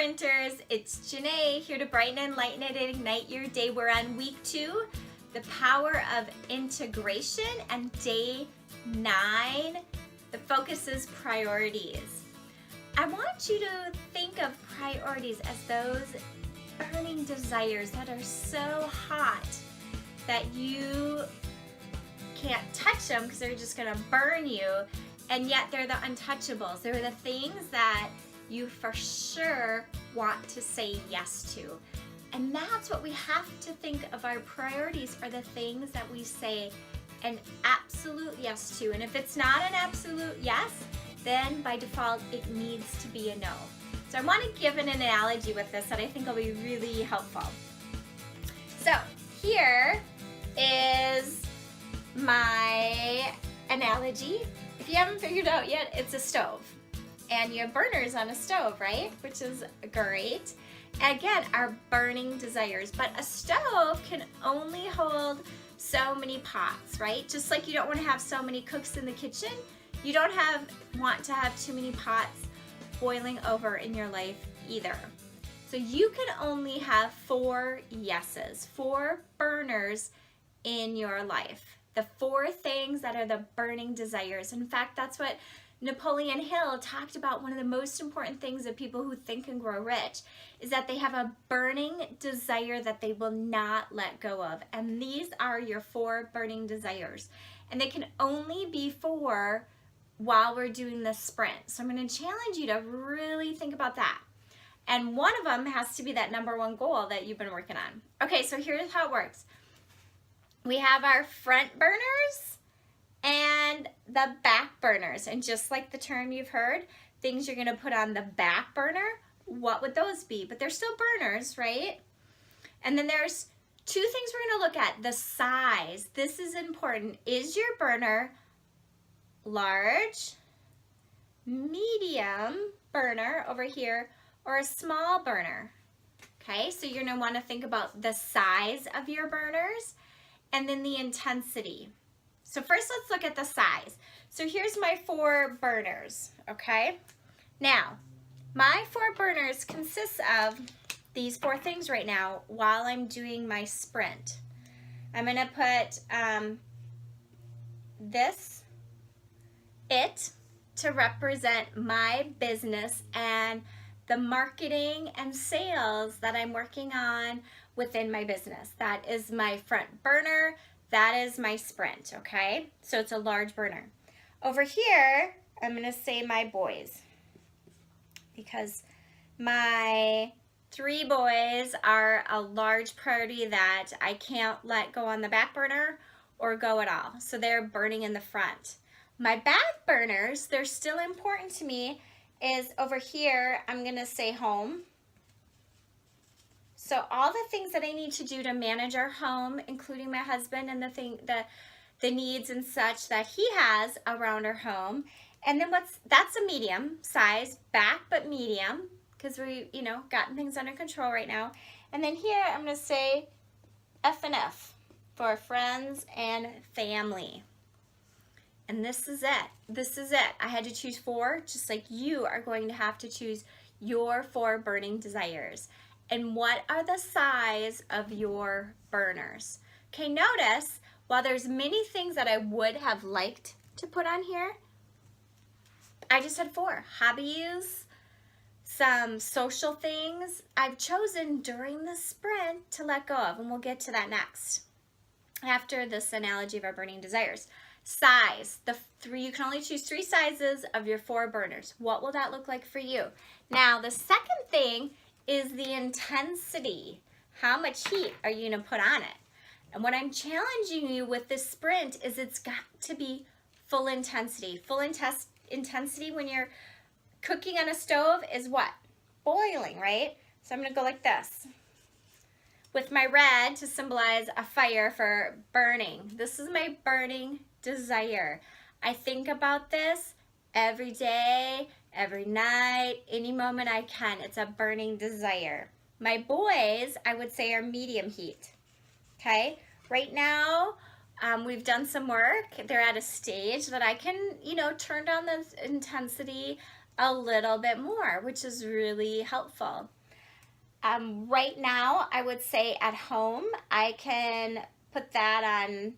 sprinters, it's Janae here to brighten and lighten and ignite your day. We're on week 2, the power of integration, and day 9, the focus is priorities. I want you to think of priorities as those burning desires that are so hot that you can't touch them because they're just gonna burn you, and yet they're the untouchables. They're the things that you for sure want to say yes to. And that's what we have to think of. Our priorities are the things that we say an absolute yes to. And if it's not an absolute yes, then by default it needs to be a no. So I want to give an analogy with this that I think will be really helpful. So here is my analogy. If you haven't figured out yet, it's a stove. And you have burners on a stove, right? Which is great. Again, our burning desires. But a stove can only hold so many pots, right? Just like you don't want to have so many cooks in the kitchen, you don't want to have too many pots boiling over in your life either. So you can only have 4 yeses, 4 burners in your life. The 4 things that are the burning desires. In fact, that's what Napoleon Hill talked about. One of the most important things of people who think and grow rich is that they have a burning desire that they will not let go of. And these are your 4 burning desires. And they can only be 4 while we're doing this sprint. So I'm going to challenge you to really think about that. And one of them has to be that number 1 goal that you've been working on. Okay, so here's how it works. We have our front burners and the back burners. And just like the term you've heard, things you're going to put on the back burner, what would those be? But they're still burners, right? And then there's 2 things we're going to look at. The size. This is important. Is your burner large, medium burner over here, or a small burner? Okay, so you're going to want to think about the size of your burners and then the intensity. So first let's look at the size. So here's my 4 burners, okay? Now, my 4 burners consist of these 4 things right now while I'm doing my sprint. I'm going to put it to represent my business and the marketing and sales that I'm working on within my business. That is my front burner. That is my sprint, okay? So it's a large burner. Over here, I'm going to say my boys, because my 3 boys are a large priority that I can't let go on the back burner or go at all. So they're burning in the front. My back burners, they're still important to me, is over here, I'm going to say home. So all the things that I need to do to manage our home, including my husband and the needs and such that he has around our home. And then that's a medium size, back but medium, because we, gotten things under control right now. And then here I'm going to say F&F for friends and family. And this is it. This is it. I had to choose 4, just like you are going to have to choose your 4 burning desires. And what are the size of your burners? Okay, notice, while there's many things that I would have liked to put on here, I just had 4. Hobbies, some social things I've chosen during the sprint to let go of, and we'll get to that next, after this analogy of our burning desires. Size, you can only choose 3 sizes of your 4 burners. What will that look like for you? Now, the second thing is the intensity. How much heat are you going to put on it? And what I'm challenging you with this sprint is it's got to be full intensity. Full intensity when you're cooking on a stove is what? Boiling, right? So I'm going to go like this, with my red to symbolize a fire for burning. This is my burning desire. I think about this every day, every night, any moment I can. It's a burning desire. My boys, I would say, are medium heat. Okay? Right now, we've done some work. They're at a stage that I can, turn down the intensity a little bit more, which is really helpful. Right now, I would say at home, I can put that on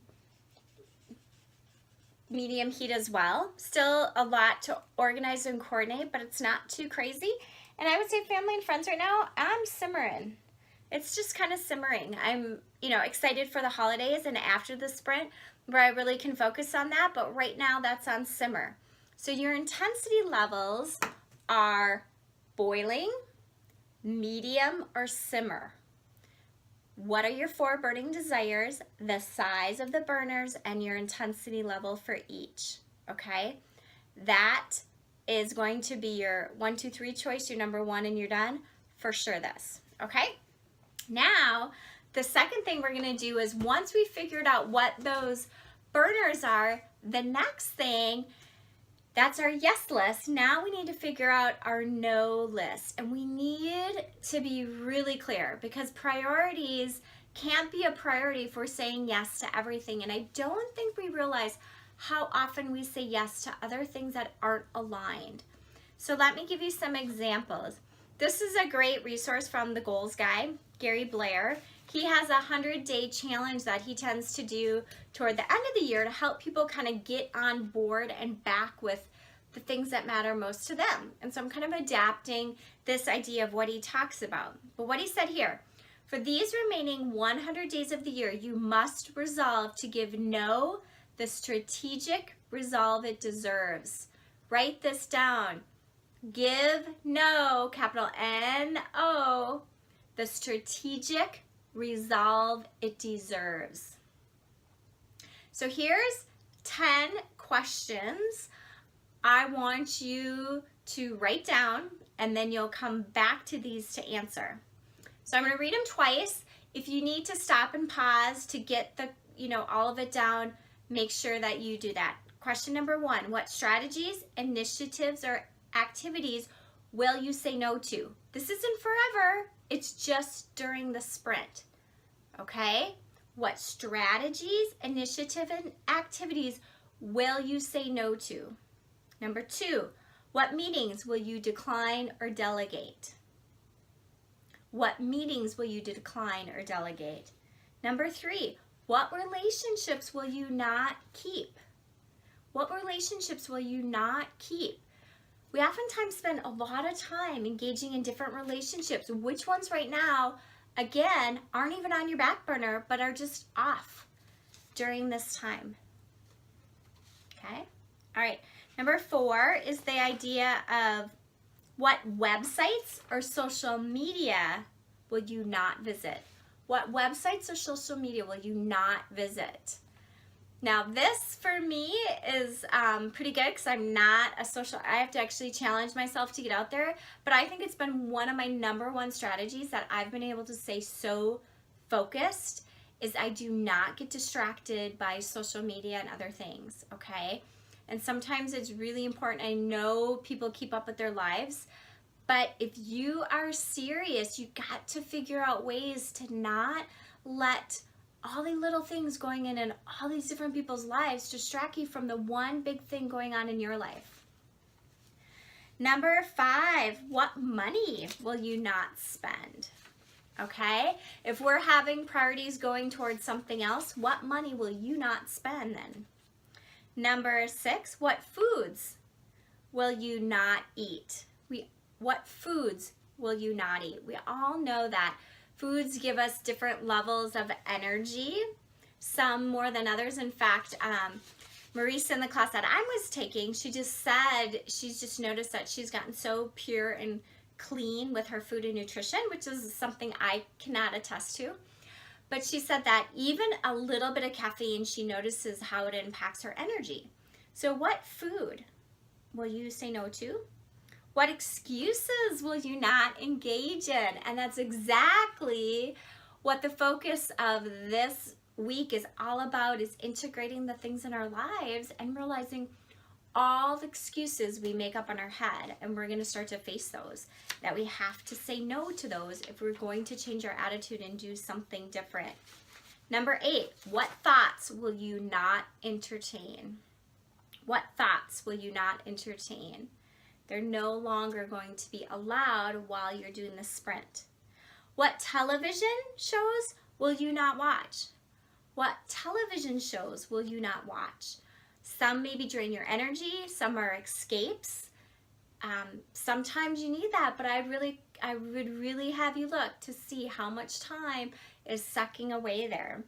medium heat as well. Still a lot to organize and coordinate, but it's not too crazy. And I would say family and friends right now, I'm simmering. It's just kind of simmering. I'm, excited for the holidays and after the sprint where I really can focus on that, but right now that's on simmer. So your intensity levels are boiling, medium, or simmer. What are your 4 burning desires, the size of the burners, and your intensity level for each, okay? That is going to be your 1, 2, 3 choice, your number 1, and you're done. For sure this, okay? Now, the second thing we're gonna do is once we figured out what those burners are, the next thing, that's our yes list. Now we need to figure out our no list. And we need to be really clear because priorities can't be a priority if we're saying yes to everything. And I don't think we realize how often we say yes to other things that aren't aligned. So let me give you some examples. This is a great resource from the goals guy, Gary Blair. He has a 100-day challenge that he tends to do toward the end of the year to help people kind of get on board and back with the things that matter most to them. And so I'm kind of adapting this idea of what he talks about. But what he said here, for these remaining 100 days of the year, you must resolve to give no the strategic resolve it deserves. Write this down. Give no, capital N-O, the strategic resolve it deserves. So here's 10 questions I want you to write down, and then you'll come back to these to answer. So I'm going to read them twice. If you need to stop and pause to get the, all of it down, make sure that you do that. Question number 1, what strategies, initiatives, or activities will you say no to? This isn't forever. It's just during the sprint. Okay? What strategies, initiatives, and activities will you say no to? Number 2, what meetings will you decline or delegate? What meetings will you decline or delegate? Number 3, what relationships will you not keep? What relationships will you not keep? We oftentimes spend a lot of time engaging in different relationships. Which ones right now, again, aren't even on your back burner, but are just off during this time? Okay? All right. Number 4 is the idea of what websites or social media will you not visit? What websites or social media will you not visit? Now this for me is pretty good because I'm not a social, I have to actually challenge myself to get out there, but I think it's been one of my number 1 strategies that I've been able to stay so focused is I do not get distracted by social media and other things, okay? And sometimes it's really important. I know people keep up with their lives, but if you are serious, you got to figure out ways to not let all the little things going in all these different people's lives distract you from the one big thing going on in your life. Number 5, what money will you not spend? Okay, if we're having priorities going towards something else, what money will you not spend then? Number 6, what foods will you not eat? What foods will you not eat? We all know that foods give us different levels of energy, some more than others. In fact, Marisa in the class that I was taking, she just said she's just noticed that she's gotten so pure and clean with her food and nutrition, which is something I cannot attest to. But she said that even a little bit of caffeine, she notices how it impacts her energy. So what food will you say no to? What excuses will you not engage in? And that's exactly what the focus of this week is all about, is integrating the things in our lives and realizing all the excuses we make up in our head, and we're going to start to face those, that we have to say no to those if we're going to change our attitude and do something different. Number 8, what thoughts will you not entertain? What thoughts will you not entertain? They're no longer going to be allowed while you're doing the sprint. What television shows will you not watch? What television shows will you not watch? Some maybe drain your energy, some are escapes. Sometimes you need that, but I would really have you look to see how much time is sucking away there.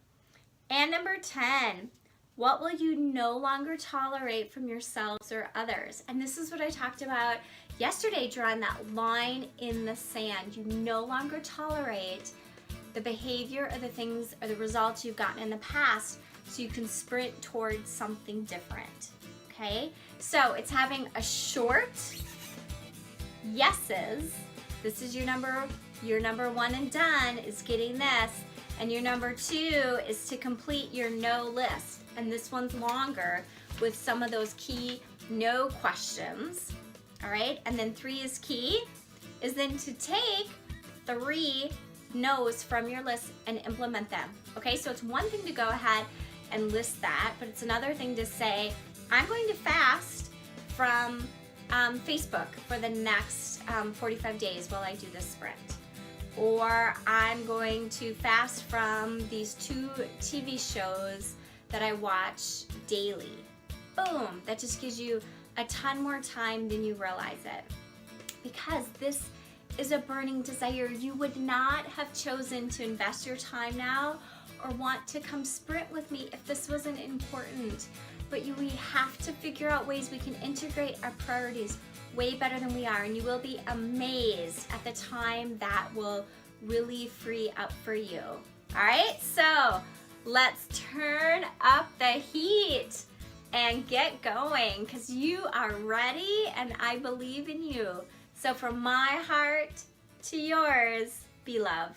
And number 10, what will you no longer tolerate from yourselves or others? And this is what I talked about yesterday, drawing that line in the sand. You no longer tolerate the behavior or the things or the results you've gotten in the past, so you can sprint towards something different, okay? So it's having a short yeses. This is your number one and done is getting this, and your number 2 is to complete your no list, and this one's longer with some of those key no questions, all right? And then 3 is key, is then to take 3 no's from your list and implement them, okay? So it's one thing to go ahead and list that, but it's another thing to say, I'm going to fast from Facebook for the next 45 days while I do this sprint. Or I'm going to fast from these 2 TV shows that I watch daily. Boom, that just gives you a ton more time than you realize it. Because this is a burning desire. You would not have chosen to invest your time now or want to come sprint with me if this wasn't important. But we have to figure out ways we can integrate our priorities way better than we are, and you will be amazed at the time that will really free up for you. All right, so let's turn up the heat and get going, because you are ready and I believe in you. So from my heart to yours, be love.